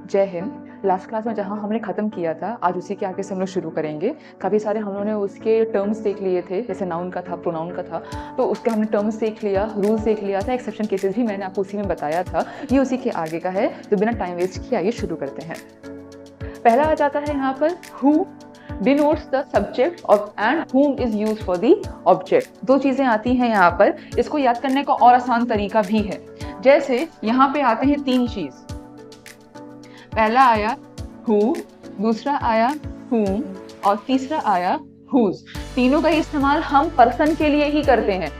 जय Hind. Last class में जहाँ हमने ख़त्म किया था, आज उसी के आगे से हम लोग शुरू करेंगे। काफ़ी सारे हम लोगों ने उसके टर्म्स देख लिए थे, जैसे नाउन का था, प्रोनाउन का था, तो उसके हमने टर्म्स देख लिया, रूल्स देख लिया था, एक्सेप्शन केसेस भी मैंने आपको उसी में बताया था। ये उसी के आगे का है, तो बिना टाइम वेस्ट किए आइए शुरू करते हैं। पहला आ जाता है यहाँ पर who denotes the subject of and whom is used for the object। दो चीजें आती हैं यहाँ पर, इसको याद करने का और आसान तरीका भी है। जैसे यहाँ पे आते हैं तीन चीज, पहला आया who, दूसरा आया whom और तीसरा आया whose। तीनों का इस्तेमाल हम पर्सन के लिए ही करते हैं,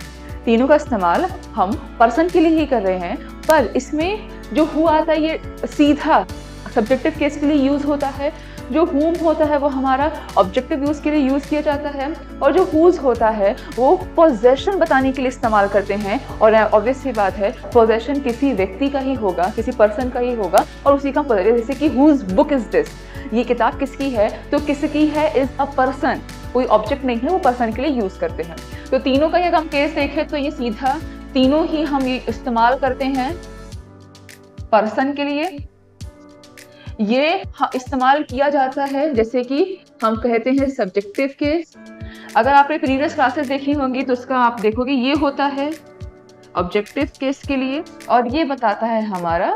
तीनों का इस्तेमाल हम पर्सन के लिए ही कर रहे हैं। पर इसमें जो who आता है ये सीधा सब्जेक्टिव केस के लिए यूज होता है, जो whom होता है वो हमारा ऑब्जेक्टिव यूज के लिए यूज किया जाता है, और जो whose होता है वो पोजेशन बताने के लिए इस्तेमाल करते हैं। और ऑब्वियस सी बात है, पोजेशन किसी व्यक्ति का ही होगा, किसी पर्सन का ही होगा और उसी का पोजेशन। जैसे कि whose book is this, ये किताब किसकी है, तो किसकी है इज अ पर्सन, कोई ऑब्जेक्ट नहीं है, वो पर्सन के लिए यूज करते हैं। तो तीनों का अगर हम केस देखें तो ये सीधा तीनों ही हम ये इस्तेमाल करते हैं पर्सन के लिए। ये इस्तेमाल किया जाता है जैसे कि हम कहते हैं सब्जेक्टिव केस। अगर आपने प्रीवियस क्लासेस देखी होंगी तो उसका आप देखोगे ये होता है ऑब्जेक्टिव केस के लिए, और ये बताता है हमारा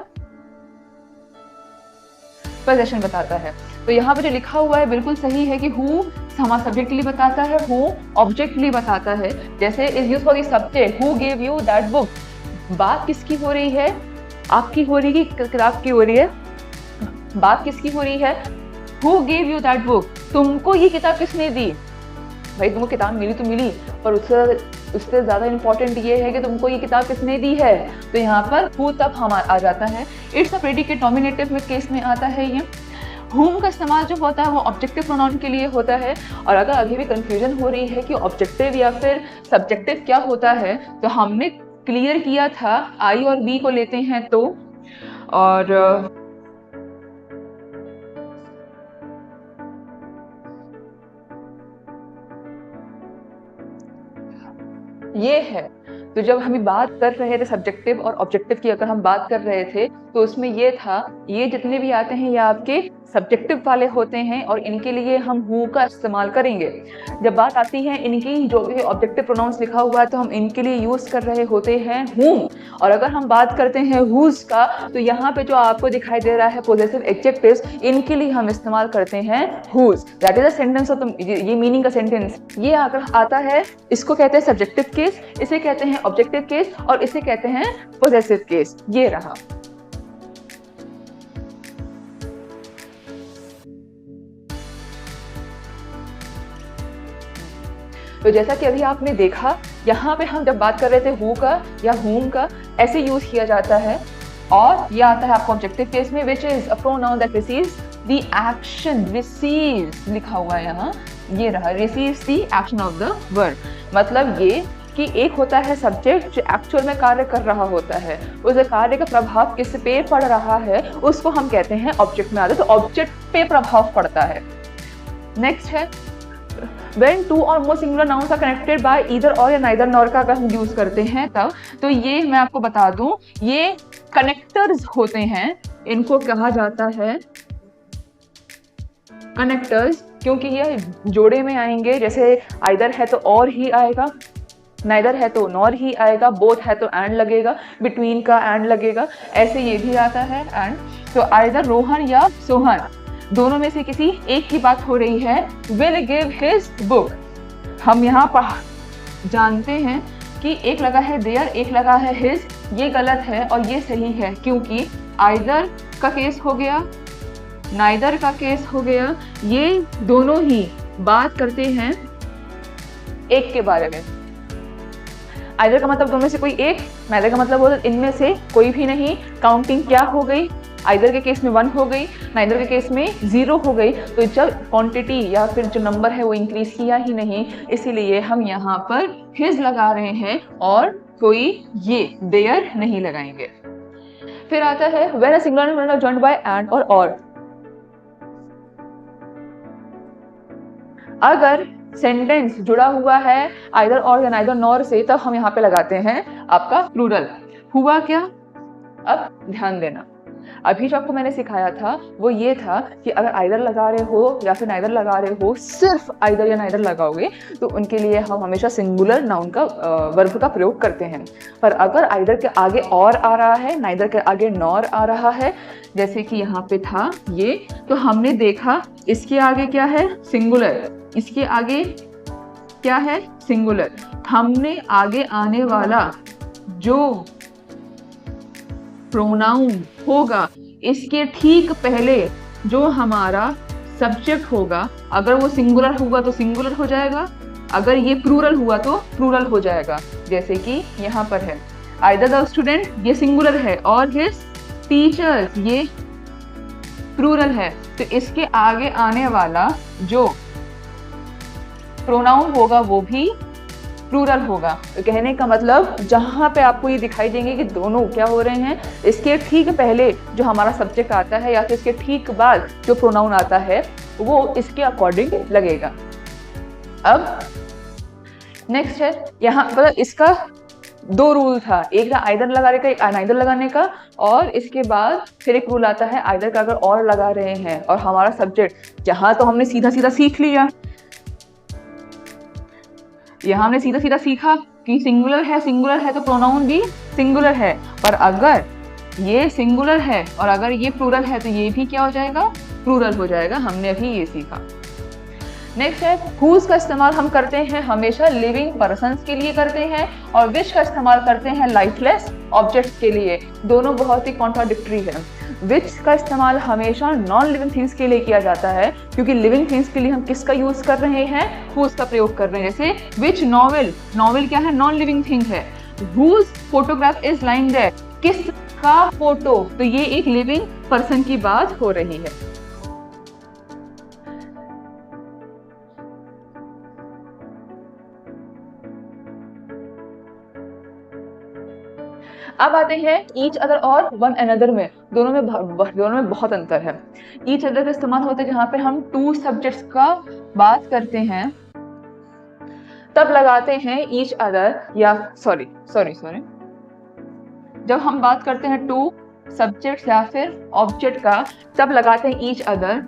पोजेशन बताता है। तो यहाँ पे जो लिखा हुआ है बिल्कुल सही है कि हु हमारा सब्जेक्ट के लिए बताता है, हु ऑब्जेक्ट के लिए बताता है। जैसे is use for the subject, who give you that book. बात किसकी हो रही है, आपकी हो रही है, किताब की हो रही है, बात किसकी हो रही है, Who gave you that book, तुमको ये किताब किसने दी। भाई तुमको किताब मिली तो मिली, पर उससे ज़्यादा इम्पोर्टेंट ये है कि तुमको ये किताब किसने दी है। तो यहाँ पर who तब हमारा आ जाता है, इट्स अ प्रेडिकेट नॉमिनेटिव में केस में आता है ये। whom का इस्तेमाल जो होता है वो ऑब्जेक्टिव प्रोनाउन के लिए होता है। और अगर अभी भी कंफ्यूजन हो रही है कि ऑब्जेक्टिव या फिर सब्जेक्टिव क्या होता है, तो हमने क्लियर किया था आई और बी को लेते हैं तो, और ये है। तो जब हम बात कर रहे थे सब्जेक्टिव और ऑब्जेक्टिव की, अगर हम बात कर रहे थे तो उसमें ये था, ये जितने भी आते हैं ये आपके सब्जेक्टिव वाले होते हैं और इनके लिए हम हु का इस्तेमाल करेंगे। जब बात आती है इनकी जो भी ऑब्जेक्टिव प्रोनाउंस लिखा हुआ है तो हम इनके लिए यूज कर रहे होते हैं whom। और अगर हम बात करते हैं whose का, तो यहाँ पे जो आपको दिखाई दे रहा है पोजेसिव एडजेक्टिव्स, इनके लिए हम इस्तेमाल करते हैं whose। That is a sentence of ये मीनिंग का सेंटेंस। ये अगर आता है, इसको कहते हैं सब्जेक्टिव केस, इसे कहते हैं ऑब्जेक्टिव केस और इसे कहते हैं पोजेसिव केस। ये रहा। तो जैसा कि अभी आपने देखा, यहाँ पे हम जब बात कर रहे थे हु का या whom का, ऐसे यूज किया जाता है। और ये आता है आपको ऑब्जेक्टिव केस में, which is a pronoun that receives the action, receives लिखा हुआ है यहाँ, ये रहा, receives the action of the verb. मतलब ये कि एक होता है सब्जेक्ट जो एक्चुअल में कार्य कर रहा होता है, उस कार्य का प्रभाव किस पे पड़ रहा है उसको हम कहते हैं ऑब्जेक्ट में आता है, तो ऑब्जेक्ट पे प्रभाव पड़ता है। नेक्स्ट है when two or more singular nouns are connected by either or या neither nor का अगर हम यूज करते हैं तब, तो ये मैं आपको बता दूं, ये कनेक्टर्स होते हैं, इनको कहा जाता है कनेक्टर्स, क्योंकि ये जोड़े में आएंगे। जैसे आइदर है तो और ही आएगा, नाइदर है तो नॉर ही आएगा, बोथ है तो एंड लगेगा, बिटवीन का एंड लगेगा, ऐसे ये भी आता है एंड। तो आइदर रोहन या सोहन, दोनों में से किसी एक की बात हो रही है, विल गिव हिज बुक। हम यहाँ पर जानते हैं कि एक लगा है देयर, एक लगा है हिज, ये गलत है और ये सही है, क्योंकि आइदर का केस हो गया, नाइदर का केस हो गया, ये दोनों ही बात करते हैं एक के बारे में। आइदर का मतलब दोनों में से कोई एक, नाइदर का मतलब होता इनमें से कोई भी नहीं। काउंटिंग क्या हो गई, आइदर के केस में 1 हो गई, नाइदर के केस में 0 हो गई। तो जब क्वांटिटी या फिर जो नंबर है वो इंक्रीज किया ही नहीं, इसीलिए हम यहाँ पर हिज लगा रहे हैं और कोई ये देयर नहीं लगाएंगे। फिर आता है when a singular noun is joined by and और। अगर सेंटेंस जुड़ा हुआ है आइदर और या नाइदर नॉर से, तब हम यहाँ पे लगाते हैं आपका प्लूरल। हुआ क्या, अब ध्यान देना, अभी जो आपको मैंने सिखाया था वो ये था कि अगर आइदर लगा रहे हो या फिर नाइदर लगा रहे हो, सिर्फ आइदर या नाइदर लगाओगे तो उनके लिए हम हमेशा सिंगुलर नाउन का वर्ब का प्रयोग करते हैं। पर अगर आइदर के आगे और आ रहा है, नाइदर के आगे नॉर आ रहा है, जैसे कि यहाँ पे था ये, तो हमने देखा इसके आगे क्या है, सिंगुलर, इसके आगे क्या है, सिंगुलर। हमने आगे आने वाला जो प्रोनाउन होगा इसके ठीक पहले जो हमारा सब्जेक्ट होगा, अगर वो सिंगुलर हुआ तो सिंगुलर हो जाएगा, अगर ये प्लूरल हुआ तो प्लूरल हो जाएगा। जैसे कि यहाँ पर है आइदर द स्टूडेंट, ये सिंगुलर है, और हिज टीचर्स ये प्लूरल है, तो इसके आगे आने वाला जो प्रोनाउन होगा वो भी प्लूरल होगा। तो कहने का मतलब जहाँ पे आपको ये दिखाई देंगे कि दोनों क्या हो रहे हैं, इसके ठीक पहले जो हमारा सब्जेक्ट आता है या फिर इसके ठीक बाद जो प्रोनाउन आता है वो इसके अकॉर्डिंग लगेगा। अब नेक्स्ट है यहाँ मतलब इसका दो रूल था, एक था आइदर लगाने का, एक नाइदर लगाने का, और इसके बाद फिर एक रूल आता है आइदर का अगर और लगा रहे हैं और हमारा सब्जेक्ट, यहाँ तो हमने सीधा सीधा सीख लिया, यहाँ हमने सीधा सीधा सीखा कि सिंगुलर है तो प्रोनाउन भी सिंगुलर है, पर अगर ये सिंगुलर है और अगर ये प्लूरल है तो ये भी क्या हो जाएगा, प्लूरल हो जाएगा। हमने अभी ये सीखा। नेक्स्ट है हुज का इस्तेमाल हम करते हैं हमेशा लिविंग पर्सन्स के लिए करते हैं, और विच का इस्तेमाल करते हैं लाइफलेस ऑब्जेक्ट्स के लिए। दोनों बहुत ही कॉन्ट्राडिक्टरी है। विच का इस्तेमाल हमेशा नॉन लिविंग थिंग्स के लिए किया जाता है, क्योंकि लिविंग थिंग्स के लिए हम किसका यूज कर रहे हैं, हुज का प्रयोग कर रहे हैं। जैसे विच नॉवेल, नॉवेल क्या है, नॉन लिविंग थिंग है। Whose photograph is lying there, किसका फोटो, तो ये एक लिविंग पर्सन की बात हो रही है। अब आते हैं ईच अदर और वन अनदर में। दोनों में बहुत अंतर है। ईच अदर का इस्तेमाल होता है जहां पे हम टू सब्जेक्ट्स का बात करते हैं, तब लगाते हैं ईच अदर, या सॉरी जब हम बात करते हैं टू सब्जेक्ट्स या फिर ऑब्जेक्ट का, तब लगाते हैं ईच अदर।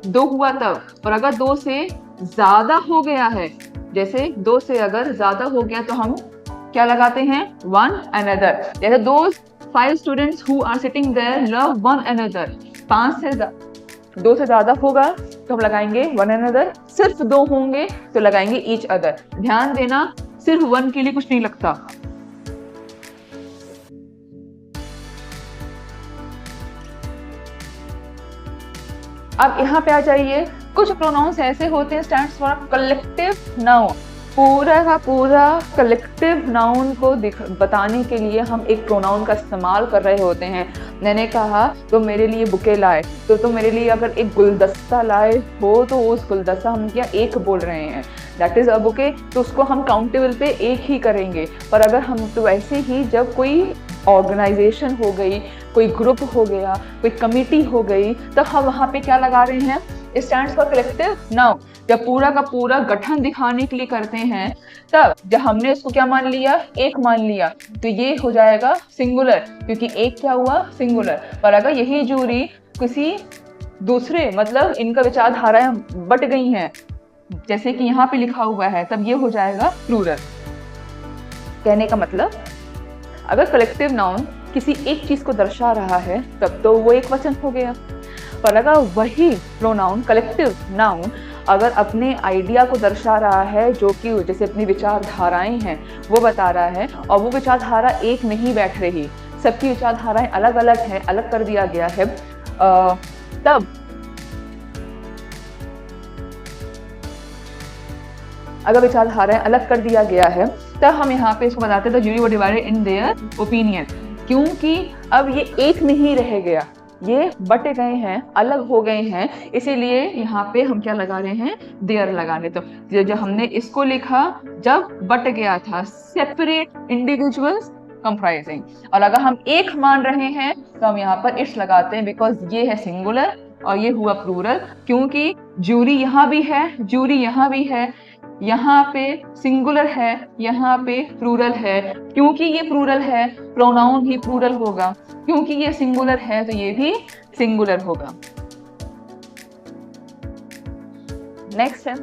दो हुआ तब, और अगर दो से ज्यादा हो गया है, जैसे दो से अगर ज्यादा हो गया तो हम क्या लगाते हैं, वन अनदर। जैसे those 5 students who are sitting there love one another. दो से ज्यादा होगा तो हम लगाएंगे वन अनदर, सिर्फ दो होंगे तो लगाएंगे ईच अदर। ध्यान देना, सिर्फ वन के लिए कुछ नहीं लगता। अब यहाँ पे आ जाइए, कुछ प्रोनाउंस ऐसे होते हैं स्टैंड्स फॉर कलेक्टिव नाउन। पूरा का पूरा कलेक्टिव नाउन को बताने के लिए हम एक प्रोनाउन का इस्तेमाल कर रहे होते हैं। मैंने कहा तो मेरे लिए बुके लाए, तो मेरे लिए अगर एक गुलदस्ता लाए हो तो उस गुलदस्ता हम क्या एक बोल रहे हैं, दैट इज अ बुके, तो उसको हम काउंटेबल पे एक ही करेंगे। पर अगर हम तो ऐसे ही जब कोई ऑर्गेनाइजेशन हो गई, कोई ग्रुप हो गया, कोई कमिटी हो गई, तो हम वहाँ पे क्या लगा रहे हैं, स्टैंड्स फॉर कलेक्टिव नाउन। जब पूरा का पूरा गठन दिखाने के लिए करते हैं, तब जब हमने इसको क्या मान लिया, एक मान लिया, तो ये हो जाएगा सिंगुलर, क्योंकि एक क्या हुआ, सिंगुलर। पर अगर यही जूरी किसी दूसरे, मतलब इनका विचारधाराएं बट गई हैं, जैसे कि यहाँ पे लिखा हुआ है, तब ये हो जाएगा प्लूरल। कहने का मतलब अगर कलेक्टिव नाउन किसी एक चीज को दर्शा रहा है तब तो वो एक वचन हो गया, पर अगर वही प्रोनाउन कलेक्टिव नाउन अगर अपने आइडिया को दर्शा रहा है, जो कि जैसे अपनी विचारधाराएं हैं वो बता रहा है, और वो विचारधारा एक नहीं बैठ रही, सबकी विचारधाराएं अलग अलग हैं, अलग कर दिया गया है, तब अगर विचारधाराएं अलग कर दिया गया है, तब हम यहाँ पे इसको बताते हैं the jury were divided in their opinion, क्योंकि अब ये एक नहीं रह गया, ये बट गए हैं, अलग हो गए हैं, इसीलिए यहाँ पे हम क्या लगा रहे हैं, देयर लगा रहे। तो जब हमने इसको लिखा, जब बट गया था, सेपरेट इंडिविजुअल्स कंप्राइजिंग, और अगर हम एक मान रहे हैं तो हम यहाँ पर इट्स लगाते हैं, बिकॉज ये है सिंगुलर और ये हुआ प्लूरल, क्योंकि जूरी यहाँ भी है, जूरी यहाँ भी है, यहाँ पे सिंगुलर है, यहाँ पे प्लूरल है। क्योंकि ये प्लूरल है, प्रोनाउन भी प्लूरल होगा। क्योंकि ये सिंगुलर है तो ये भी सिंगुलर होगा। नेक्स्ट है,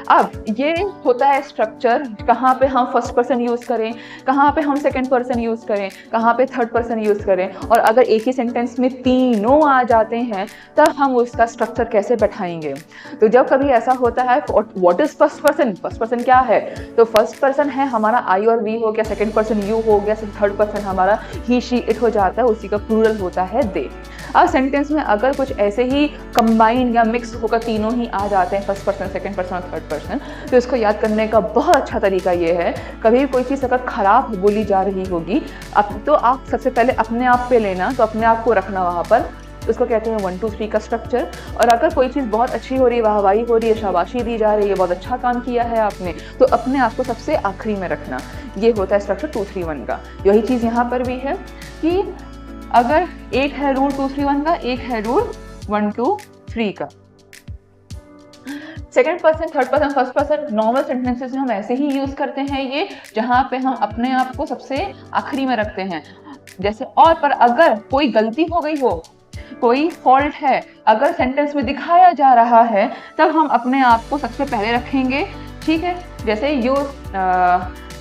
अब ये होता है स्ट्रक्चर, कहाँ पे हम फर्स्ट पर्सन यूज करें, कहाँ पे हम सेकंड पर्सन यूज करें, कहाँ पे थर्ड पर्सन यूज करें, और अगर एक ही सेंटेंस में तीनों आ जाते हैं तब हम उसका स्ट्रक्चर कैसे बैठाएंगे। तो जब कभी ऐसा होता है, what is first person, first person क्या है, तो फर्स्ट पर्सन है हमारा आई और वी हो गया, सेकंड पर्सन यू हो गया, थर्ड पर्सन हमारा ही शी इट हो जाता है, उसी का प्लूरल होता है दे। अब सेंटेंस में अगर कुछ ऐसे ही कंबाइन या मिक्स होकर तीनों ही आ जाते हैं, फर्स्ट पर्सन, सेकंड पर्सन और थर्ड पर्सन, तो इसको याद करने का बहुत अच्छा तरीका ये है, कभी कोई चीज़ अगर खराब बोली जा रही होगी अब तो आप सबसे पहले अपने आप पे लेना, तो अपने आप को रखना वहाँ पर, उसको कहते हैं 1 2 3 का स्ट्रक्चर। और अगर कोई चीज़ बहुत अच्छी हो रही है, वाहवाही हो रही है, शाबाशी दी जा रही है, बहुत अच्छा काम किया है आपने, तो अपने आप को सबसे आखिरी में रखना। ये होता है स्ट्रक्चर 2 3 1 का। यही चीज़ यहाँ पर भी है कि अगर एक है रूल 2 3 1 का, एक है रूल 1 2 3 का। Second person, third person, first person normal sentences में हम ऐसे ही यूज करते हैं ये, जहां पे हम अपने आप को सबसे आखिरी में रखते हैं। जैसे और पर अगर कोई गलती हो गई हो, कोई फॉल्ट है, अगर सेंटेंस में दिखाया जा रहा है, तब हम अपने आप को सबसे पहले रखेंगे। ठीक है, जैसे you,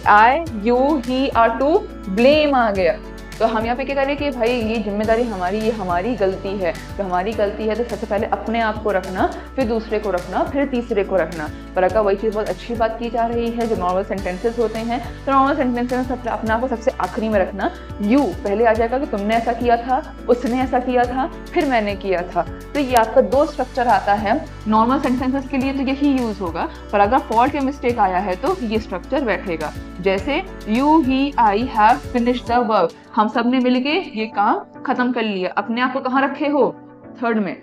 I, you, he are to blame आ गया, तो हम यहाँ पे क्या करें कि भाई ये जिम्मेदारी हमारी, ये हमारी गलती है, तो हमारी गलती है तो सबसे पहले अपने आप को रखना, फिर दूसरे को रखना, फिर तीसरे को रखना। पर अगर वही चीज़ बहुत अच्छी बात की जा रही है, जो नॉर्मल सेंटेंसेस होते हैं, तो नॉर्मल सेंटेंसेस में सबसे अपने आप को सबसे आखिरी में रखना। यू पहले आ जाएगा कि तुमने ऐसा किया था, उसने ऐसा किया था, फिर मैंने किया था। तो ये आपका 2 स्ट्रक्चर आता है नॉर्मल सेंटेंसेस के लिए, तो यही यूज होगा। पर अगर फॉल्ट या मिस्टेक आया है तो ये स्ट्रक्चर बैठेगा। जैसे you, he, I have finished the work, हम सब ने मिलके ये काम खत्म कर लिया। अपने आप को कहाँ रखे हो, थर्ड में।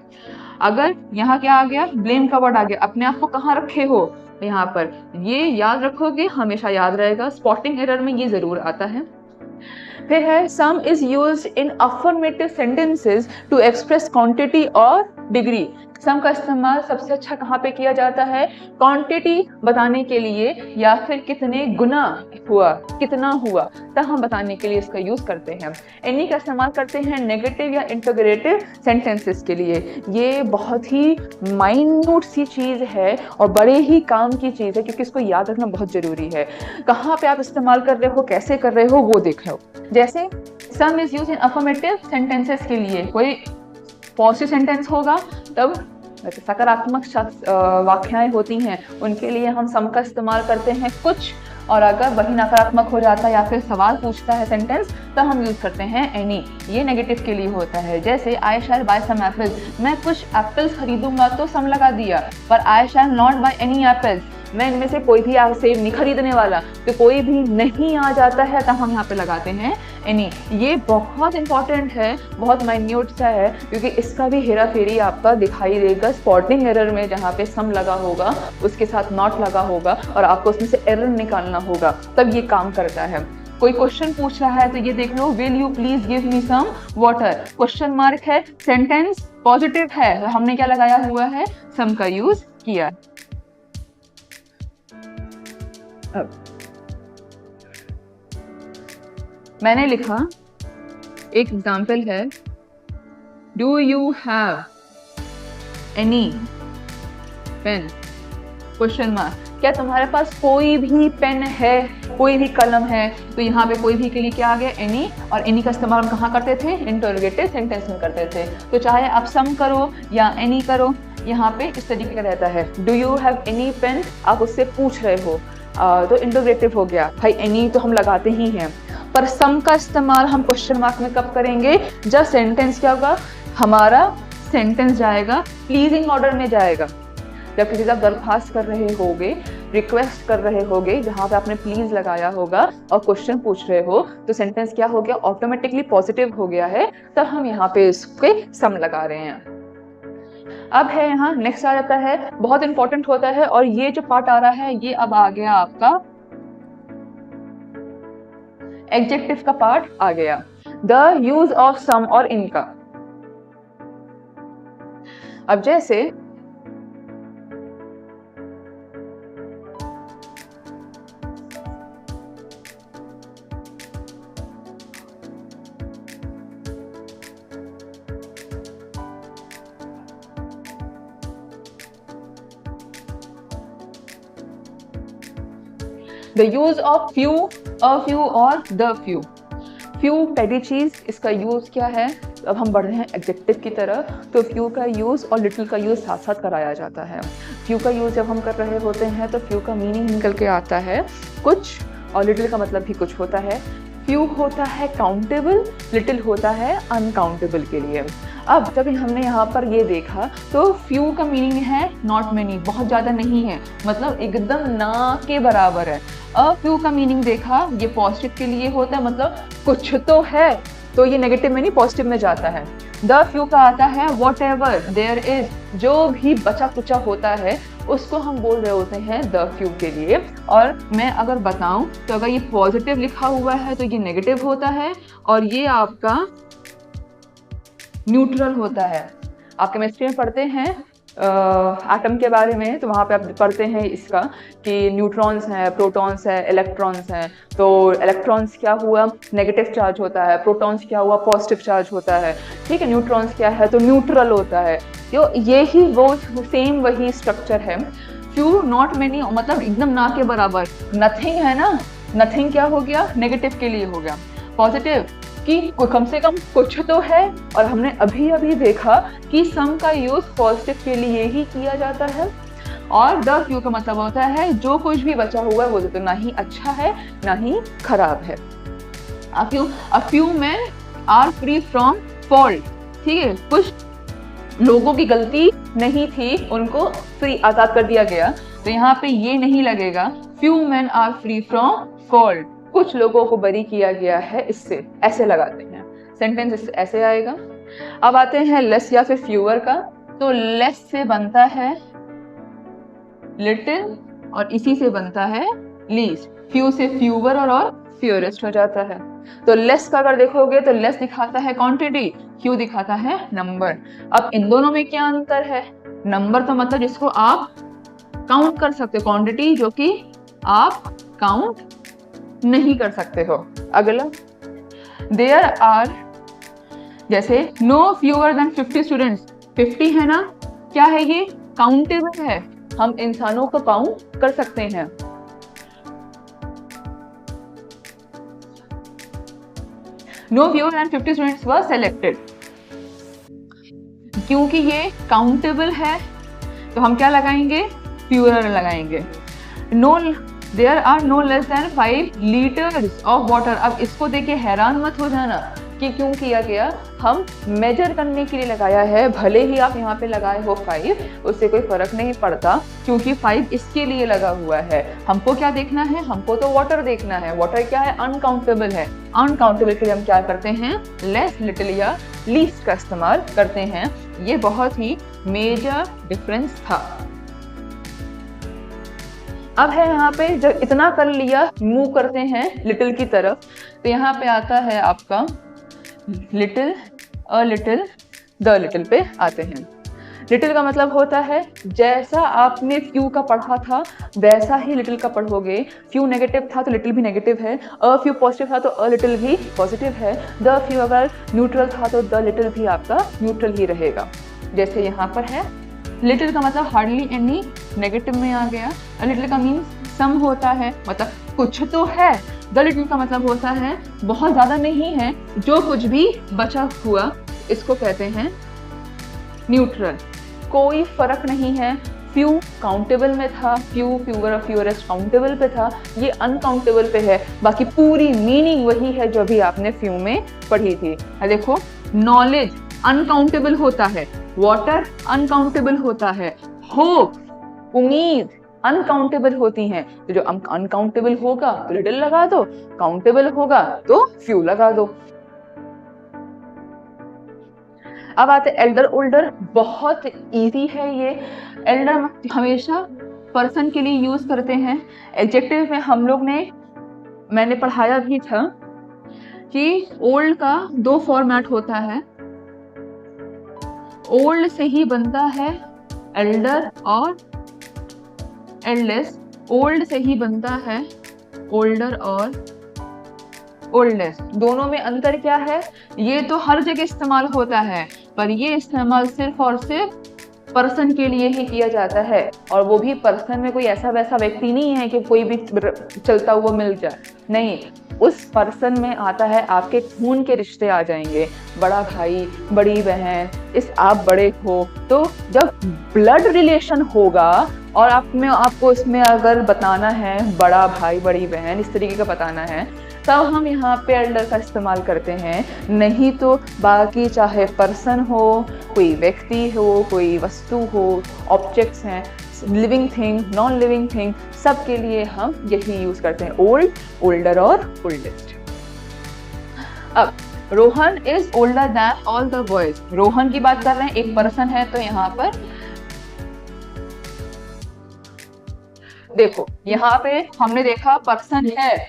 अगर यहाँ क्या आ गया, ब्लेम का वर्ड आ गया, अपने आप को कहाँ रखे हो, यहाँ पर। ये याद रखोगे, हमेशा याद रहेगा। स्पॉटिंग एरर में ये जरूर आता है। फिर है some is used in affirmative sentences to express quantity और डिग्री। सम का इस्तेमाल सबसे अच्छा कहाँ पे किया जाता है, क्वांटिटी बताने के लिए, या फिर कितने गुना हुआ, कितना हुआ, तब हम बताने के लिए इसका यूज करते हैं। एनी का इस्तेमाल करते हैं नेगेटिव या इंटीग्रेटिव सेंटेंसेस के लिए। ये बहुत ही माइन्यूट सी चीज है और बड़े ही काम की चीज है, क्योंकि इसको याद रखना बहुत जरूरी है। कहाँ पे आप इस्तेमाल कर रहे हो, कैसे कर रहे हो, वो देख लो। जैसे सम is used in affirmative sentences के लिए, कोई पॉजिटिव सेंटेंस होगा तब सकारात्मक वाक्याएं होती हैं, उनके लिए हम सम का इस्तेमाल करते हैं कुछ। और अगर वही नकारात्मक हो जाता है या फिर सवाल पूछता है सेंटेंस, तब हम यूज करते हैं एनी। ये नेगेटिव के लिए होता है। जैसे आई शैल बाय सम एप्पल्स, मैं कुछ एप्पल्स खरीदूंगा, तो सम लगा दिया। पर I shall not buy any apples, मैं इनमें से कोई भी सेब नहीं खरीदने वाला, तो कोई भी नहीं आ जाता है, तब हम यहाँ पे लगाते हैं एनी। ये बहुत इंपॉर्टेंट है, बहुत माइन्यूट सा है, क्योंकि इसका भी हेरा फेरी आपका दिखाई देगा स्पॉटिंग एरर में, जहाँ पे सम लगा होगा उसके साथ नॉट लगा होगा और आपको उसमें से एरर निकालना होगा, तब ये काम करता है। कोई क्वेश्चन पूछ रहा है तो ये देख लो, will you please give me some water, question mark है, सेंटेंस पॉजिटिव है, तो हमने क्या लगाया हुआ है, सम का यूज किया। अब मैंने लिखा, एक एग्जाम्पल है, do you have any pen, question mark, क्या तुम्हारे पास कोई भी पेन है, कोई भी कलम है। तो यहाँ पे कोई भी के लिए क्या आ गया, एनी। और एनी का इस्तेमाल हम कहाँ करते थे, इंटरोगेटिव सेंटेंस में करते थे। तो चाहे आप सम करो या एनी करो, यहाँ पे इस तरीके का रहता है। Do you have any pen, आप उससे पूछ रहे हो, तो इंटरोगेटिव हो गया। भाई एनी तो हम लगाते ही हैं, पर सम का इस्तेमाल हम क्वेश्चन मार्क में कब करेंगे, जब सेंटेंस क्या होगा, हमारा सेंटेंस जाएगा प्लीजिंग ऑर्डर में जाएगा। जब किसी का दरख्वास्त कर रहे होगे, रिक्वेस्ट कर रहे होगे, जहाँ पे आपने प्लीज लगाया होगा और क्वेश्चन पूछ रहे हो, तो सेंटेंस क्या हो गया, ऑटोमेटिकली पॉजिटिव हो गया है, तब हम यहाँ पे इसके सम लगा रहे हैं। अब है यहाँ नेक्स्ट आ जाता है, बहुत इंपॉर्टेंट होता है, और ये जो पार्ट आ रहा है ये अब आ गया आपका एडजेक्टिव का पार्ट आ गया, द यूज ऑफ सम और इन का। अब जैसे the use of few, a few और द फ्यू। फ्यू पहली चीज़, इसका यूज़ क्या है? अब हम बढ़ रहे हैं एडजेक्टिव की तरफ, तो फ्यू का यूज़ और लिटिल का यूज़ साथ साथ कराया जाता है। फ्यू का यूज़ जब हम कर रहे होते हैं तो फ्यू का मीनिंग निकल के आता है कुछ, और लिटिल का मतलब भी कुछ होता है। फ्यू होता है काउंटेबल, लिटिल होता है अनकाउंटेबल के लिए। अब जब हमने यहाँ पर ये देखा तो फ्यू का मीनिंग है नॉट मेनी, बहुत ज़्यादा नहीं है, मतलब एकदम ना के बराबर है। अ फ्यू का मीनिंग देखा, ये पॉजिटिव के लिए होता है, मतलब कुछ तो है, तो ये नेगेटिव में नहीं पॉजिटिव में जाता है। द फ्यू का आता है वॉट एवर देयर इज, जो भी बचा कुचा होता है उसको हम बोल रहे होते हैं द फ्यू के लिए। और मैं अगर बताऊं तो अगर ये पॉजिटिव लिखा हुआ है तो ये नेगेटिव होता है, और ये आपका न्यूट्रल होता है। आप केमिस्ट्री में पढ़ते हैं एटम के बारे में, तो वहाँ पे आप पढ़ते हैं इसका कि न्यूट्रॉन्स हैं, प्रोटॉन्स हैं, इलेक्ट्रॉन्स हैं। तो इलेक्ट्रॉन्स क्या हुआ? नेगेटिव चार्ज होता है। प्रोटॉन्स क्या हुआ? पॉजिटिव चार्ज होता है। ठीक है, न्यूट्रॉन्स क्या है? तो न्यूट्रल होता है। तो ये ही वो सेम वही स्ट्रक्चर है। फ्यू नॉट मेनी मतलब एकदम ना के बराबर। नथिंग है ना, नथिंग क्या हो गया? नेगेटिव के लिए हो गया। पॉजिटिव कि कम से कम कुछ तो है, और हमने अभी अभी देखा कि सम का यूज पॉजिटिव के लिए ही किया जाता है। और द फ्यू का मतलब होता है जो कुछ भी बचा हुआ है वो तो ना ही अच्छा है ना ही खराब है। अ फ्यू में आर फ्री फ्रॉम फॉल्ट, ठीक है, कुछ लोगों की गलती नहीं थी, उनको फ्री आज़ाद कर दिया गया, तो यहाँ पे ये नहीं लगेगा। Few man are free from fault, कुछ लोगों को बरी किया गया है इससे, ऐसे लगाते हैं। सेंटेंस ऐसे आएगा। अब आते हैं लेस या फिर फ्यूअर का, तो लेस से बनता है लिटिल और इसी से बनता है लीस्ट। फ्यू से फ्यूअर और फ्यूरेस्ट हो जाता है। तो लेस का अगर देखोगे तो लेस दिखाता है क्वांटिटी, फ्यू दिखाता है नंबर। अब इन दोनों में क्या अंतर है? नंबर तो मतलब जिसको आप काउंट कर सकते हो, क्वांटिटी जो कि आप काउंट नहीं कर सकते हो। अगला, देयर आर, जैसे नो फ्यूअर देन 50 स्टूडेंट्स, 50 है ना, क्या है ये? काउंटेबल है, हम इंसानों को काउंट कर सकते हैं। No fewer than 50 students were selected, क्योंकि ये काउंटेबल है तो हम क्या लगाएंगे? फ्यूअर लगाएंगे। No there are no less than 5 litres of water. अब इसको देखे हैरान मत हो जाना कि क्यों किया गया, हम मेजर करने के लिए लगाया है। भले ही आप यहाँ पे लगाए हो 5, उससे कोई फर्क नहीं पड़ता, क्योंकि 5 इसके लिए लगा हुआ है। हमको क्या देखना है? हमको तो वाटर देखना है। वाटर क्या है? अनकाउंटेबल है। अनकाउंटेबल के लिए हम क्या करते हैं? लेस, लिटिल या लीस्ट का इस्तेमाल करते हैं। ये बहुत ही मेजर डिफरेंस था। अब है यहाँ पे जब इतना कर लिया, मूव करते हैं लिटिल की तरफ, तो यहाँ पे आता है आपका little, a little, the little पे आते हैं। लिटिल का मतलब होता है जैसा आपने फ्यू का पढ़ा था वैसा ही लिटिल का पढ़ोगे। फ्यू नेगेटिव था तो लिटिल भी नेगेटिव है, अ फ्यू पॉजिटिव था तो अ लिटिल भी पॉजिटिव है, द फ्यू अगर न्यूट्रल था तो द लिटिल भी आपका न्यूट्रल ही रहेगा। जैसे यहाँ पर है, लिटिल का मतलब हार्डली एनी, नेगेटिव में आ गया। लिटिल का मीन्स सम होता है, मतलब कुछ तो है। द लिटिल का मतलब होता है बहुत ज़्यादा नहीं है, जो कुछ भी बचा हुआ, इसको कहते हैं न्यूट्रल। कोई फर्क नहीं है, फ्यू काउंटेबल में था, फ्यू, फ्यूअर और फ्यूरेस्ट काउंटेबल पे था, ये अनकाउंटेबल पे है। बाकी पूरी मीनिंग वही है जो भी आपने फ्यू में पढ़ी थी। देखो, नॉलेज अनकाउंटेबल होता है, वाटर अनकाउंटेबल होता है, होप, उम्मीद अनकाउंटेबल होती हैं। तो जो अनकाउंटेबल होगा तो लिटिल लगा दो, काउंटेबल होगा तो फ्यू लगा दो। अब आते एल्डर ओल्डर, बहुत इजी है ये। एल्डर हमेशा पर्सन के लिए यूज करते हैं। एडजेक्टिव में हम लोग ने, मैंने पढ़ाया भी था कि ओल्ड का 2 फॉर्मेट होता है। ओल्ड से ही बनता है एल्डर और एल्डेस्ट। ओल्ड से ही बनता है ओल्डर और ओल्डेस्ट। दोनों में अंतर क्या है? ये तो हर जगह इस्तेमाल होता है, पर ये इस्तेमाल सिर्फ और सिर्फ पर्सन के लिए ही किया जाता है, और वो भी पर्सन में कोई ऐसा वैसा व्यक्ति नहीं है कि कोई भी चलता हुआ मिल जाए, नहीं, उस पर्सन में आता है आपके खून के रिश्ते आ जाएंगे, बड़ा भाई, बड़ी बहन, इस आप बड़े हो, तो जब ब्लड रिलेशन होगा और आपको इसमें अगर बताना है बड़ा भाई बड़ी बहन इस तरीके का बताना है, तब हम यहाँ पे एल्डर का इस्तेमाल करते हैं। नहीं तो बाकी चाहे पर्सन हो, कोई व्यक्ति हो, कोई वस्तु हो, ऑब्जेक्ट्स हैं, living thing, non living thing, सब के लिए हम यही यूज करते हैं, ओल्ड, ओल्डर और ओल्डेस्ट। अब Rohan is older than all the boys, Rohan की बात कर रहे हैं, एक पर्सन है, तो यहाँ पर देखो, यहाँ पे हमने देखा पर्सन है,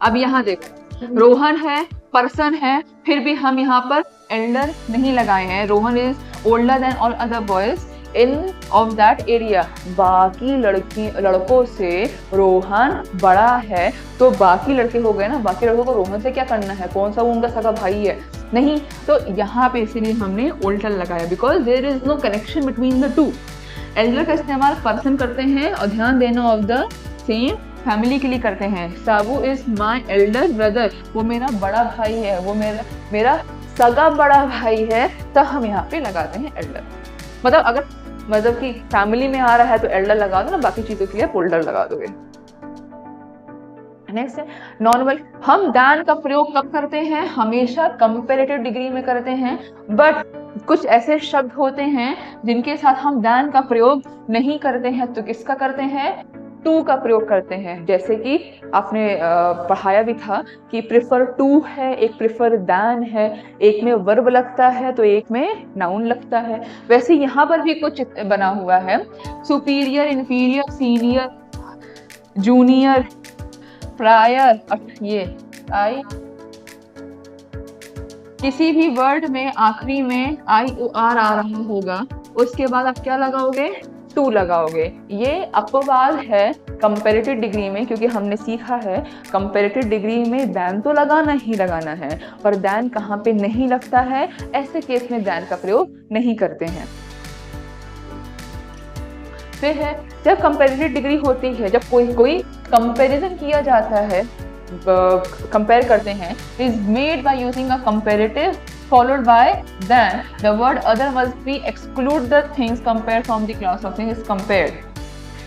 अब यहाँ देखो रोहन है, पर्सन है, फिर भी हम यहाँ पर एल्डर नहीं लगाए हैं। Rohan is older than all other boys in of that area, बाकी लड़कों से रोहन बड़ा है, तो बाकी लड़के हो गए ना, बाकी लड़कों को रोहन से क्या करना है, कौन सा वो उनका सगा भाई है, नहीं, तो यहाँ पे इसीलिए हमने ओल्डर लगाया, because there is no connection between the two. Elder का इस्तेमाल पर्सन करते हैं, और ध्यान देना ऑफ द सेम फैमिली के लिए करते हैं। साबू इज माई एल्डर ब्रदर, वो मेरा बड़ा भाई है, वो मेरा सगा बड़ा भाई है, तो हम यहाँ पे लगाते हैं एल्डर। मतलब कि फैमिली में आ रहा है तो एल्डर लगा दो ना, बाकी चीजों के लिए ओल्डर लगा दोगे। नेक्स्ट है नॉर्मल। हम दैन का प्रयोग कब करते हैं, हमेशा कंपैरेटिव डिग्री में करते हैं, बट कुछ ऐसे शब्द होते हैं जिनके साथ हम दैन का प्रयोग नहीं करते हैं, तो किसका करते हैं, टू का प्रयोग करते हैं। जैसे कि आपने पढ़ाया भी था कि प्रिफर टू है, एक प्रिफर दैन है, एक में वर्ब लगता है तो एक में नाउन लगता है। वैसे यहाँ पर भी कुछ बना हुआ है, superior, inferior, senior, junior, prior, ये आई, किसी भी वर्ड में आखिरी में IOR आ रहा होगा, उसके बाद आप क्या लगाओगे, टू लगाओगे। ये अपवाद है कंपैरेटिव डिग्री में, क्योंकि हमने सीखा है कंपैरेटिव डिग्री में दैन तो लगाना ही लगाना है, पर दैन कहाँ पे नहीं लगता है, ऐसे केस में दैन का प्रयोग नहीं करते हैं। फिर है जब कंपैरेटिव डिग्री होती है, जब कोई कंपैरिजन किया जाता है, कंपेयर करते हैं, is made by using a comparative followed by then the word other must be exclude the things compared from the class of things compared।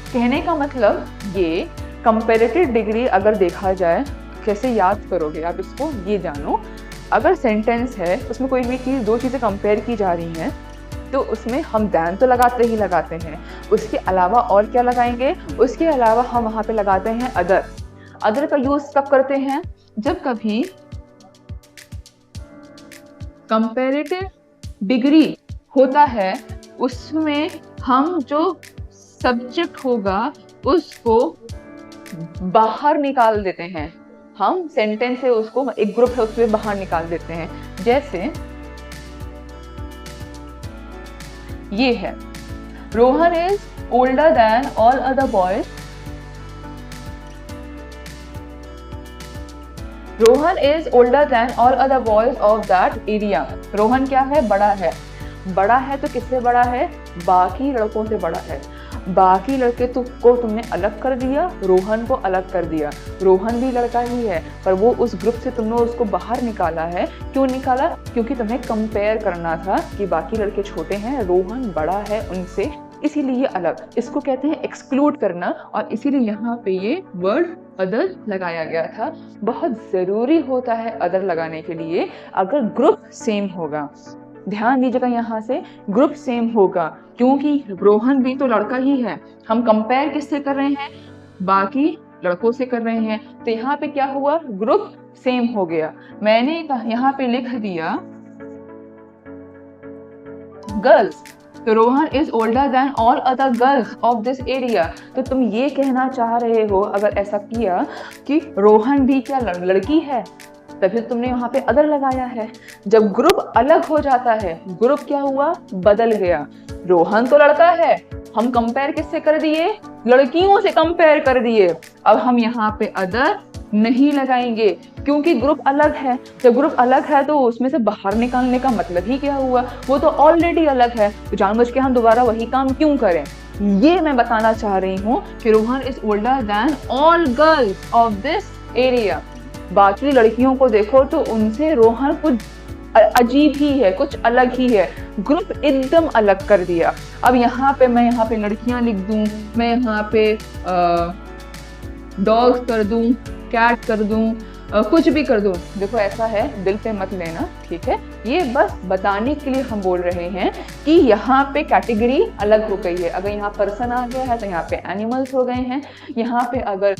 कहने का मतलब ये कंपैरेटिव डिग्री अगर देखा जाए, कैसे याद करोगे आप इसको, ये जानो, अगर सेंटेंस है उसमें कोई भी चीज़, दो चीज़ें कंपेयर की जा रही हैं, तो उसमें हम दैन तो लगाते ही लगाते हैं, उसके अलावा और क्या लगाएंगे, उसके अलावा हम वहाँ पे लगाते हैं अदर। अदर का यूज कब करते हैं, जब कभी कंपैरेटिव डिग्री होता है, उसमें हम जो सब्जेक्ट होगा उसको बाहर निकाल देते हैं, हम सेंटेंस से उसको, एक ग्रुप है उसमें बाहर निकाल देते हैं। जैसे ये है, Rohan is older than all other boys, Rohan is older than all other boys of that area. Rohan क्या है, बड़ा है, बड़ा है तो किससे बड़ा है, बाकी लड़कों से बड़ा है। बाकी लड़के को तुमने अलग कर दिया, रोहन को अलग कर दिया। रोहन भी लड़का ही है, पर वो उस ग्रुप से तुमने उसको बाहर निकाला है। क्यों निकाला, क्योंकि तुम्हें कंपेयर करना था कि बाकी लड़के छोटे हैं, रोहन बड़ा है उनसे, इसीलिए अलग, इसको कहते हैं एक्सक्लूड करना, और इसीलिए यहाँ पे ये वर्ड अदर लगाया गया था। बहुत ज़रूरी होता है अदर लगाने के लिए, अगर ग्रुप सेम होगा। ध्यान दीजिएगा, यहाँ से ग्रुप सेम होगा, क्योंकि रोहन भी तो लड़का ही है, हम कंपेयर किससे कर रहे हैं, बाकी लड़कों से कर रहे हैं, तो यहाँ पे क्या हुआ, ग्रुप सेम हो गया। मैंने यहाँ पे लिख दिया गर्ल्स, तो Rohan is older than all other girls of this area. तो तुम ये कहना चाह रहे हो, अगर ऐसा किया कि रोहन भी क्या लड़की है, तभी तुमने वहां पे अदर लगाया है। जब ग्रुप अलग हो जाता है, ग्रुप क्या हुआ, बदल गया। रोहन तो लड़का है, हम कंपेयर किससे कर दिए, लड़कियों से कंपेयर कर दिए। अब हम यहाँ पे अदर नहीं लगाएंगे, क्योंकि ग्रुप अलग है। जब ग्रुप अलग है तो उसमें से बाहर निकालने का मतलब ही क्या हुआ, वो तो ऑलरेडी अलग है, तो जानबूझ के हम दोबारा वही काम क्यों करें। ये मैं बताना चाह रही हूँ कि Rohan is older than all girls of this area. बाकी लड़कियों को देखो तो उनसे रोहन कुछ अजीब ही है, कुछ अलग ही है, ग्रुप एकदम अलग कर दिया। अब यहाँ पे मैं यहाँ पे लड़कियां लिख दूं, मैं यहाँ पे डॉग्स कर दूं, कैट कर दूं, कुछ भी कर दूं, देखो ऐसा है, दिल पे मत लेना, ठीक है। ये बस बताने के लिए हम बोल रहे हैं कि यहाँ पे कैटेगरी अलग हो गई है। अगर यहाँ पर्सन आ गया है तो यहाँ पे एनिमल्स हो गए हैं, यहाँ पे अगर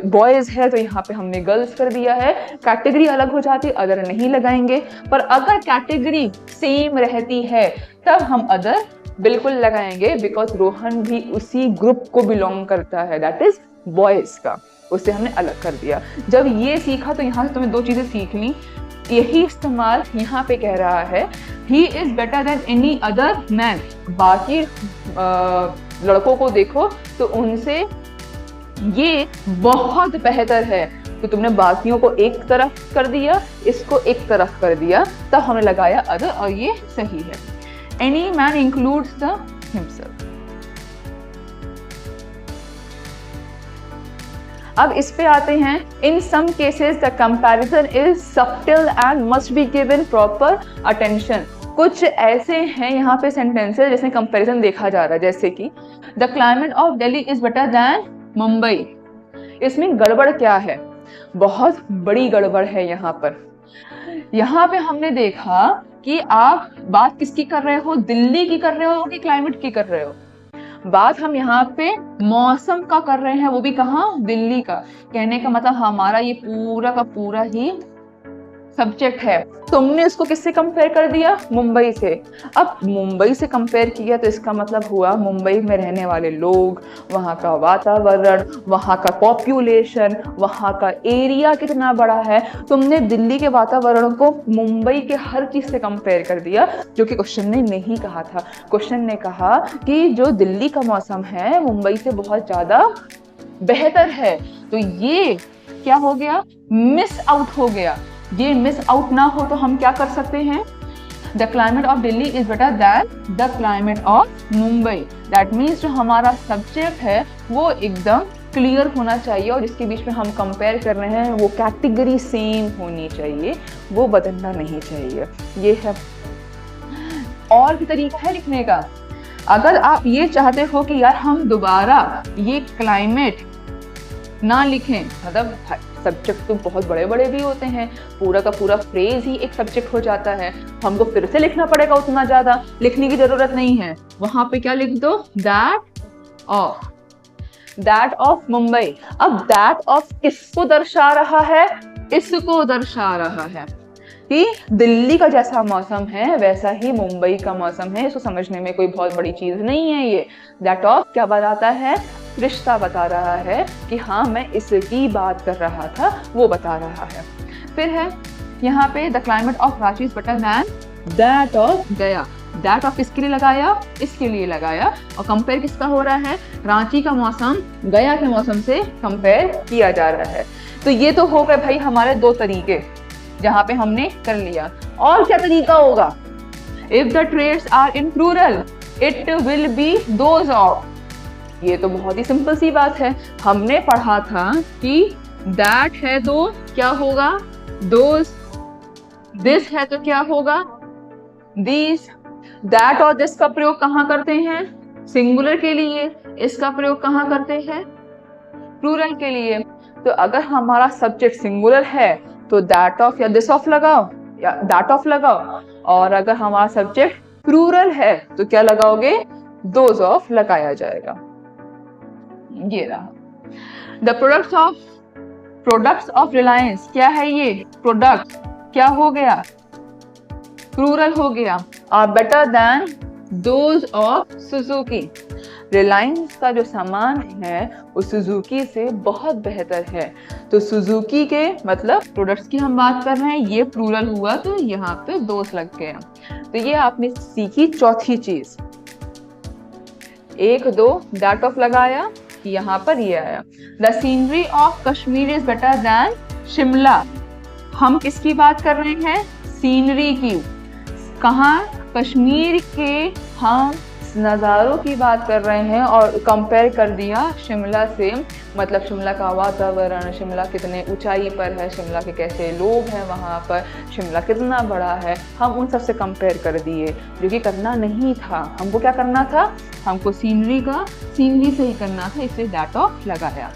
बॉयज है तो यहाँ पे हमने गर्ल्स कर दिया है। कैटेगरी अलग हो जाती, अदर नहीं लगाएंगे। पर अगर कैटेगरी सेम रहती है तब हम अदर बिल्कुल लगाएंगे, बिकॉज रोहन भी उसी ग्रुप को बिलोंग करता है, दैट इज बॉयज का, उससे हमने अलग कर दिया। जब ये सीखा तो यहाँ से तुम्हें दो चीजें सीख ली। यही इस्तेमाल यहाँ पे कह रहा है, he is better than any other man. बाकी लड़कों को देखो तो उनसे ये बहुत बेहतर है, तो तुमने बाकियों को एक तरफ कर दिया, इसको एक तरफ कर दिया, तब हमने लगाया अदर, और ये सही है। Any man includes the himself. अब इस पे आते हैं। In some cases the comparison is subtle and must be given proper attention. कुछ ऐसे हैं यहाँ पे सेंटेंसेस जिसमें कंपैरिजन देखा जा रहा है, जैसे कि the climate of Delhi is better than Mumbai. इसमें गड़बड़ क्या है, बहुत बड़ी गड़बड़ है यहाँ पर। यहाँ पे हमने देखा कि आप बात किसकी कर रहे हो, दिल्ली की कर रहे हो कि क्लाइमेट की कर रहे हो। बात हम यहाँ पे मौसम का कर रहे हैं, वो भी कहाँ, दिल्ली का। कहने का मतलब हमारा ये पूरा का पूरा ही सब्जेक्ट है। तुमने इसको किससे कंपेयर कर दिया, मुंबई से। अब मुंबई से कंपेयर किया तो इसका मतलब हुआ मुंबई में रहने वाले लोग, वहाँ का वातावरण, वहाँ का पॉपुलेशन, वहाँ का एरिया कितना बड़ा है। तुमने दिल्ली के वातावरण को मुंबई के हर चीज़ से कंपेयर कर दिया, जो कि क्वेश्चन ने नहीं कहा था। क्वेश्चन ने कहा कि जो दिल्ली का मौसम है मुंबई से बहुत ज़्यादा बेहतर है। तो ये क्या हो गया, मिस आउट हो गया। ये मिस आउट ना हो तो हम क्या कर सकते हैं, the climate of Delhi is better than the climate of Mumbai. That means जो हमारा सब्जेक्ट है वो एकदम क्लियर होना चाहिए, और जिसके बीच में हम कंपेयर कर रहे हैं वो कैटेगरी सेम होनी चाहिए, वो बदलना नहीं चाहिए। ये है। और भी तरीका है लिखने का। अगर आप ये चाहते हो कि यार हम दोबारा ये क्लाइमेट ना लिखें, मतलब सब्जेक्ट तो बहुत बड़े बड़े भी होते हैं, पूरा का पूरा फ्रेज ही एक सब्जेक्ट हो जाता है, हमको फिर से लिखना पड़ेगा, उतना ज़्यादा लिखने की ज़रूरत नहीं है। वहाँ पे क्या लिख दो, दैट ऑफ मुंबई। अब दैट ऑफ किसको दर्शा रहा है, इसको दर्शा रहा है कि दिल्ली का जैसा मौसम है वैसा ही मुंबई का मौसम है। इसको समझने में कोई बहुत बड़ी चीज़ नहीं है। ये दैट ऑफ क्या बताता है, रिश्ता बता रहा है कि हाँ मैं इसकी बात कर रहा था, वो बता रहा है। फिर है यहाँ पे the climate of Ranchi is better than that of गया। दैट ऑफ किसके लिए लगाया, इसके लिए लगाया, और कंपेयर किसका हो रहा है, रांची का मौसम गया के मौसम से कंपेयर किया जा रहा है। तो ये तो हो गए भाई हमारे दो तरीके जहाँ पे हमने कर लिया। और क्या तरीका होगा, if the trades are in plural it will be those of. ये तो बहुत ही सिंपल सी बात है। हमने पढ़ा था कि दैट है तो क्या होगा, दोज। दिस है तो क्या होगा, दिस। दैट और दिस का प्रयोग कहाँ करते हैं, सिंगुलर के लिए। इसका प्रयोग कहाँ करते हैं, प्लूरल के लिए। तो अगर हमारा सब्जेक्ट सिंगुलर है तो दैट ऑफ या दिस ऑफ लगाओ या दैट ऑफ लगाओ, और अगर हमारा सब्जेक्ट प्लूरल है तो क्या लगाओगे, दोज ऑफ लगाया जाएगा। ये रहा। द प्रोडक्ट्स ऑफ रिलायंस क्या है, ये प्रोडक्ट क्या हो गया, प्लूरल हो गया, are better than those of Suzuki. Reliance का जो सामान है वो सुजुकी से बहुत बेहतर है। तो सुजुकी के मतलब प्रोडक्ट्स की हम बात कर रहे हैं, ये प्लूरल हुआ तो यहाँ पे दोस्त लग गया। तो ये आपने सीखी चौथी चीज। 1 2 दैट ऑफ लगाया, बाकी यहाँ पर ये आया, the scenery of Kashmir is better than Shimla. हम किसकी बात कर रहे हैं? सीनरी की। कहाँ? कश्मीर के हम नज़ारों की बात कर रहे हैं और कंपेयर कर दिया शिमला से, मतलब शिमला का वातावरण, शिमला कितने ऊंचाई पर है, शिमला के कैसे लोग हैं वहाँ पर, शिमला कितना बड़ा है, हम उन सब से कंपेयर कर दिए, जो कि करना नहीं था। हमको क्या करना था? हमको सीनरी से ही करना था, इसलिए दैट ऑफ लगाया।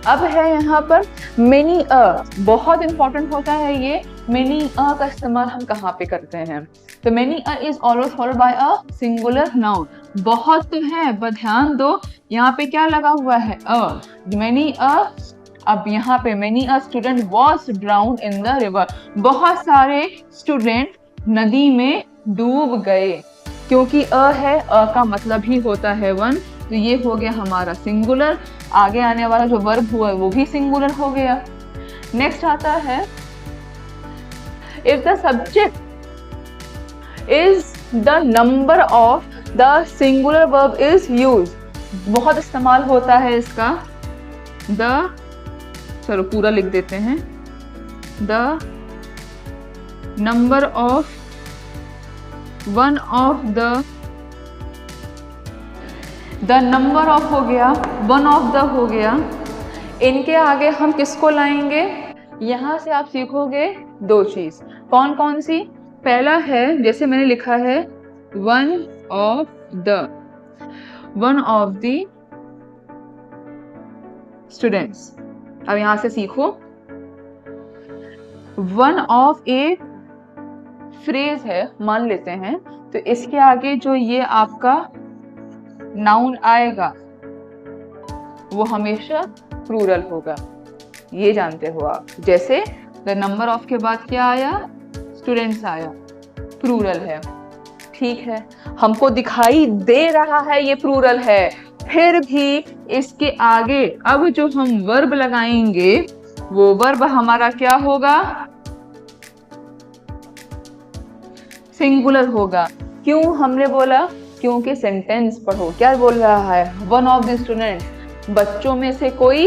अब है यहाँ पर मेनी अ, बहुत इंपॉर्टेंट होता है ये। मेनी अ का इस्तेमाल हम कहाँ पे करते हैं? तो many a is always followed by a singular noun. बहुत तो है, बट ध्यान दो यहाँ पे क्या लगा हुआ है? अ। मेनी अ, अब यहाँ पे many a student was ड्राउन्ड in the river. बहुत सारे स्टूडेंट नदी में डूब गए। क्योंकि अ है, अ का मतलब ही होता है वन, तो ये हो गया हमारा सिंगुलर। आगे आने वाला जो वर्ब हुआ वो भी सिंगुलर हो गया। नेक्स्ट आता है, if the subject is the number of the singular verb is use. बहुत इस्तेमाल होता है इसका। चलो पूरा लिख देते हैं, the number of one of the number of हो गया, वन ऑफ द हो गया। इनके आगे हम किसको लाएंगे? यहाँ से आप सीखोगे दो चीज। कौन कौन सी? पहला है, जैसे मैंने लिखा है, वन ऑफ द स्टूडेंट्स। अब यहाँ से सीखो, वन ऑफ ए फ्रेज है, मान लेते हैं, तो इसके आगे जो ये आपका नाउन आएगा वो हमेशा प्लूरल होगा, ये जानते हो आप। जैसे द नंबर ऑफ के बाद क्या आया? स्टूडेंट्स आया, प्लूरल है। ठीक है, हमको दिखाई दे रहा है ये प्लूरल है, फिर भी इसके आगे अब जो हम वर्ब लगाएंगे वो वर्ब हमारा क्या होगा? सिंगुलर होगा। क्यों हमने बोला? क्योंकि सेंटेंस पढ़ो, क्या बोल रहा है? वन ऑफ द स्टूडेंट, बच्चों में से कोई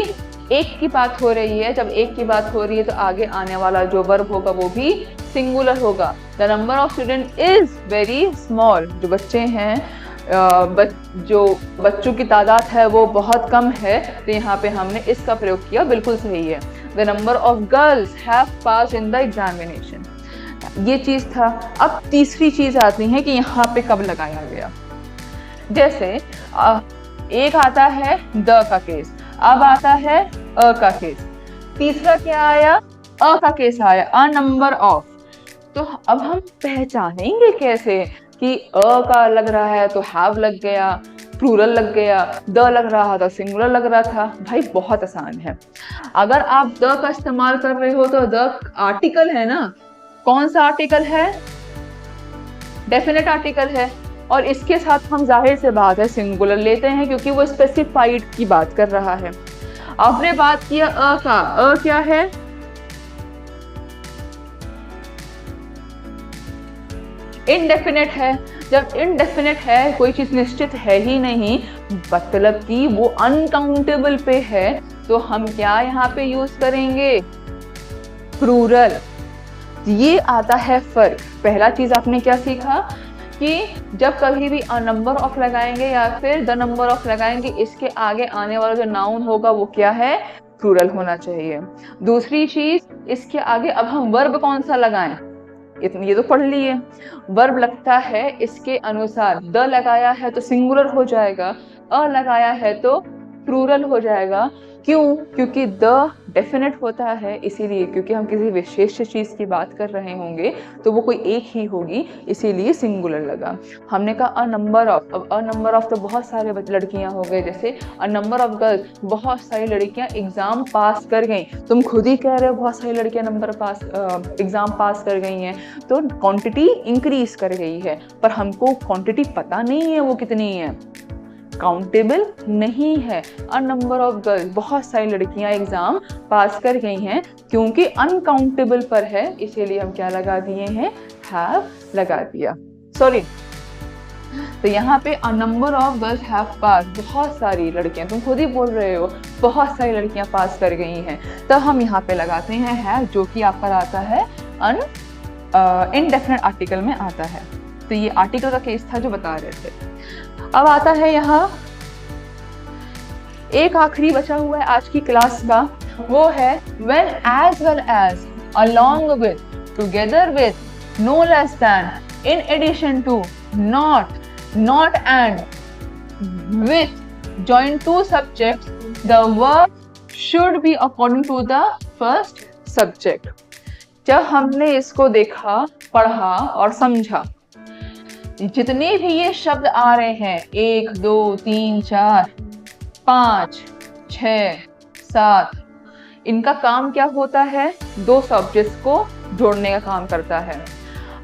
एक की बात हो रही है। जब एक की बात हो रही है तो आगे आने वाला जो वर्ब होगा वो भी सिंगुलर होगा। The number of student is very small, जो बच्चे हैं, जो बच्चों की तादाद है वो बहुत कम है, तो यहाँ पे हमने इसका प्रयोग किया, बिल्कुल सही है। The number of girls have passed in the examination, ये चीज था। अब तीसरी चीज आती है कि यहाँ पे कब लगाया गया। जैसे एक आता है द का केस, अब आता है अ का केस, तीसरा क्या आया? अ का केस आया, अ नंबर ऑफ। तो अब हम पहचानेंगे कैसे कि अ का लग रहा है तो हैव लग गया, प्लूरल लग गया, द लग रहा था सिंगुलर लग रहा था? भाई बहुत आसान है। अगर आप द का इस्तेमाल कर रहे हो तो द आर्टिकल है ना, कौन सा आर्टिकल है? डेफिनेट आर्टिकल है, और इसके साथ हम जाहिर से बात है सिंगुलर लेते हैं क्योंकि वो स्पेसिफाइड की बात कर रहा है। आपने बात किया अ का, अ क्या है? इनडेफिनेट है। जब इनडेफिनेट है, कोई चीज निश्चित है ही नहीं, मतलब कि वो अनकाउंटेबल पे है, तो हम क्या यहाँ पे यूज करेंगे? प्लूरल। ये आता है फर्क। पहला चीज आपने क्या सीखा कि जब कभी भी अ नंबर ऑफ लगाएंगे या फिर द नंबर ऑफ लगाएंगे, इसके आगे आने वाला जो नाउन होगा वो क्या है? प्लूरल होना चाहिए। दूसरी चीज, इसके आगे अब हम वर्ब कौन सा लगाएं? ये तो पढ़ लिए। वर्ब लगता है इसके अनुसार, द लगाया है तो सिंगुलर हो जाएगा, अ लगाया है तो प्लूरल हो जाएगा। क्यों? क्योंकि द डेफिनेट होता है, इसीलिए, क्योंकि हम किसी विशेष चीज़ की बात कर रहे होंगे तो वो कोई एक ही होगी, इसीलिए सिंगुलर लगा। हमने कहा अ नंबर ऑफ, अब अ नंबर ऑफ तो बहुत सारे लड़कियां हो गए, जैसे अ नंबर ऑफ गर्ल्स, बहुत सारी लड़कियां एग्ज़ाम पास कर गई। तुम खुद ही कह रहे हो बहुत सारी लड़कियां एग्ज़ाम पास कर गई हैं, तो क्वांटिटी इंक्रीज कर गई है, पर हमको क्वांटिटी पता नहीं है वो कितनी है, काउंटेबल नहीं है। अ नंबर ऑफ गर्ल्स, बहुत सारी लड़कियां एग्जाम पास कर गई हैं, क्योंकि अनकाउंटेबल पर है, इसीलिए हम क्या लगा दिए हैं? हैव लगा दिया। सॉरी, तो यहाँ पे a number of girls have pass, बहुत सारी लड़कियां, तुम खुद ही बोल रहे हो बहुत सारी लड़कियां पास कर गई हैं। तो हम यहाँ पे लगाते हैं हैव, जो कि आपका आता है इनडेफिनेट आर्टिकल में आता है। तो ये आर्टिकल का केस था जो बता रहे थे। अब आता है यहाँ एक आखिरी बचा हुआ है आज की क्लास का, वो है when as well as, along with, together with, no less than, in addition to, not and, with, join two subjects, the verb should be according to the first subject। जब हमने इसको देखा, पढ़ा और समझा, जितने भी ये शब्द आ रहे हैं 1 2 3 4 5 6 7, इनका काम क्या होता है? दो सब्जेक्ट्स को जोड़ने का काम करता है।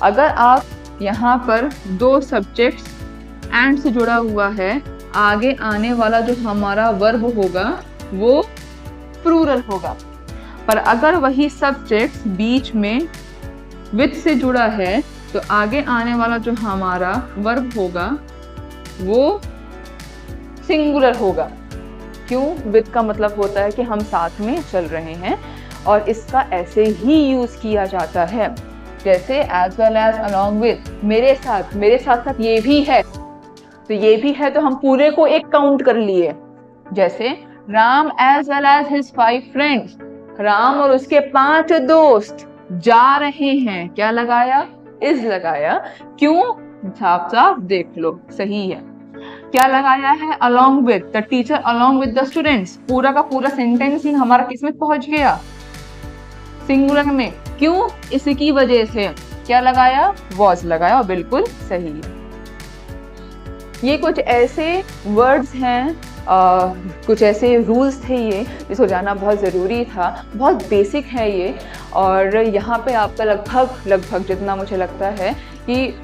अगर आप यहाँ पर दो सब्जेक्ट्स एंड से जुड़ा हुआ है, आगे आने वाला जो हमारा वर्ब होगा वो प्लूरल होगा। पर अगर वही सब्जेक्ट्स बीच में विथ से जुड़ा है तो आगे आने वाला जो हमारा वर्ब होगा वो सिंगुलर होगा। क्यों? विथ का मतलब होता है कि हम साथ में चल रहे हैं, और इसका ऐसे ही यूज किया जाता है जैसे as well as, along with, मेरे साथ साथ ये भी है। तो ये भी है तो हम पूरे को एक काउंट कर लिए। जैसे Ram as well as his 5 friends, Ram और उसके 5 दोस्त जा रहे हैं, क्या लगाया? इज लगाया। क्यों? साफ साफ देख लो, सही है। क्या लगाया है? along with, the teacher along with the students, पूरा का पूरा सेंटेंस ही हमारा किस में पहुंच गया? सिंगुलर में। क्यों? इसकी वजह से क्या लगाया? was लगाया, और बिल्कुल सही है। ये कुछ ऐसे वर्ड्स हैं, कुछ ऐसे रूल्स थे ये जिसको जानना बहुत ज़रूरी था, बहुत बेसिक है ये। और यहाँ पे आपका लगभग जितना मुझे लगता है कि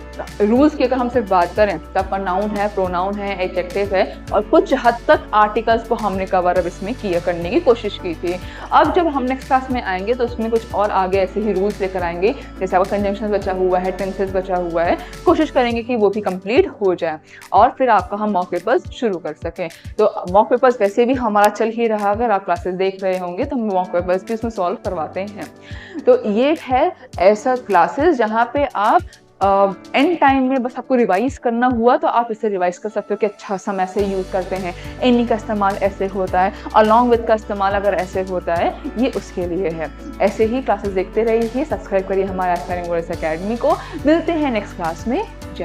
रूल्स की अगर हम सिर्फ बात करें तो आपका नाउन है, प्रोनाउन है, एडजेक्टिव है, और कुछ हद तक आर्टिकल्स को हमने कवर अब इसमें करने की कोशिश की थी। अब जब हम नेक्स्ट क्लास में आएंगे तो उसमें कुछ और आगे ऐसे ही रूल्स लेकर आएंगे, जैसे आपका कंजंक्शन बचा हुआ है, टेंसेस बचा हुआ है, कोशिश करेंगे कि वो भी कंप्लीट हो जाए और फिर आपका हम मॉक पेपर्स शुरू कर सकें। तो मॉक पेपर्स वैसे भी हमारा चल ही रहा, अगर आप क्लासेस देख रहे होंगे तो हम मॉक पेपर्स भी उसमें सॉल्व करवाते हैं। तो ये है ऐसा क्लासेस जहाँ पे आप एंड टाइम में बस आपको रिवाइज करना हुआ तो आप इसे रिवाइज कर सकते हो कि अच्छा सम ऐसे यूज़ करते हैं, एनी का इस्तेमाल ऐसे होता है, अलॉन्ग विद का इस्तेमाल अगर ऐसे होता है, ये उसके लिए है। ऐसे ही क्लासेस देखते रहिए, सब्सक्राइब करिए हमारे एस्पायरिंग वर्ड्स अकेडमी को। मिलते हैं नेक्स्ट क्लास में। जय